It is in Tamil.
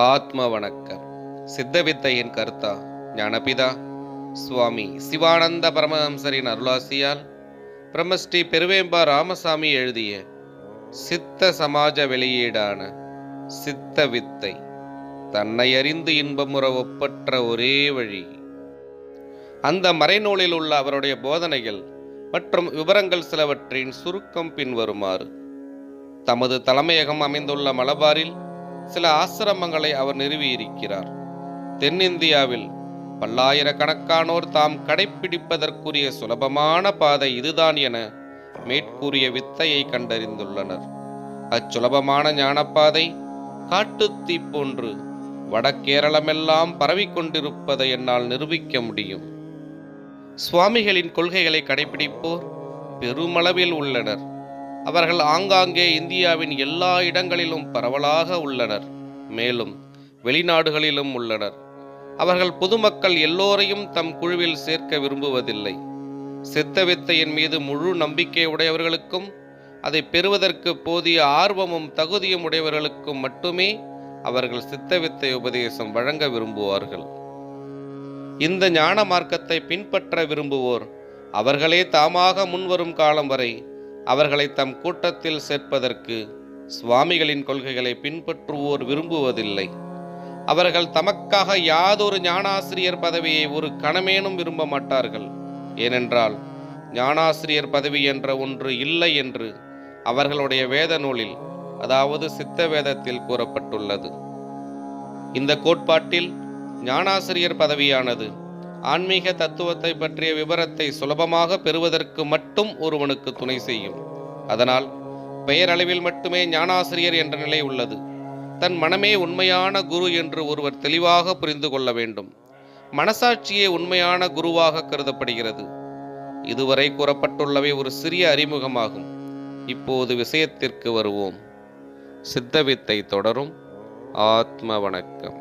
ஆத்ம வணக்கம். சித்தவித்தையின் கர்த்தா ஞானபிதா சுவாமி சிவானந்த பரமஹம்சரின் அருளாசியால் பிரம்மஸ்ரீ பெருவேம்பா ராமசாமி எழுதிய சித்த சமாஜ வெளியீடான சித்த வித்தை, தன்னை அறிந்து இன்பமுற ஒப்பற்ற ஒரே வழி. அந்த மறைநூலில் உள்ள அவருடைய போதனைகள் மற்றும் விவரங்கள் சிலவற்றின் சுருக்கம் பின்வருமாறு. தமது தலைமையகம் அமைந்துள்ள மலபாரில் சில ஆசிரமங்களை அவர் நிறுவியிருக்கிறார். தென்னிந்தியாவில் பல்லாயிரக்கணக்கானோர் தாம் கடைப்பிடிப்பதற்குரிய சுலபமான பாதை இதுதான் என மேற்கூறிய வித்தையை கண்டறிந்துள்ளனர். அச்சுலபமான ஞானப்பாதை காட்டுத்தீ போன்று வடகேரளமெல்லாம் பரவிக்கொண்டிருப்பதை என்னால் நிரூபிக்க முடியும். சுவாமிகளின் கொள்கைகளை கடைபிடிப்போர் பெருமளவில் உள்ளனர். அவர்கள் ஆங்காங்கே இந்தியாவின் எல்லா இடங்களிலும் பரவலாக உள்ளனர். மேலும் வெளிநாடுகளிலும் உள்ளனர். அவர்கள் பொதுமக்கள் எல்லோரையும் தம் குழுவில் சேர்க்க விரும்புவதில்லை. சித்த வித்தையின் மீது முழு நம்பிக்கை உடையவர்களுக்கும் அதை பெறுவதற்கு போதிய ஆர்வமும் தகுதியும் உடையவர்களுக்கும் மட்டுமே அவர்கள் சித்த வித்தை உபதேசம் வழங்க விரும்புவார்கள். இந்த ஞான மார்க்கத்தை பின்பற்ற விரும்புவோர் அவர்களே தாமாக முன்வரும் காலம் வரை அவர்களை தம் கூட்டத்தில் சேர்ப்பதற்கு சுவாமிகளின் கொள்கைகளை பின்பற்றுவோர் விரும்புவதில்லை. அவர்கள் தமக்காக யாதொரு ஞானாசிரியர் பதவியை ஒரு கணமேனும் விரும்ப மாட்டார்கள். ஏனென்றால் ஞானாசிரியர் பதவி என்ற ஒன்று இல்லை என்று அவர்களுடைய வேத நூலில், அதாவது சித்த வேதத்தில் கூறப்பட்டுள்ளது. இந்த கோட்பாட்டில் ஞானாசிரியர் பதவியானது ஆன்மீக தத்துவத்தை பற்றிய விவரத்தை சுலபமாக பெறுவதற்கு மட்டும் ஒருவனுக்கு துணை செய்யும். அதனால் பெயரளவில் மட்டுமே ஞானாசிரியர் என்ற நிலை உள்ளது. தன் மனமே உண்மையான குரு என்று ஒருவர் தெளிவாக புரிந்து கொள்ள வேண்டும். மனசாட்சியே உண்மையான குருவாக கருதப்படுகிறது. இதுவரை கூறப்பட்டுள்ளவை ஒரு சிறிய அறிமுகமாகும். இப்போது விஷயத்திற்கு வருவோம். சித்தவித்தை தொடரும். ஆத்ம வணக்கம்.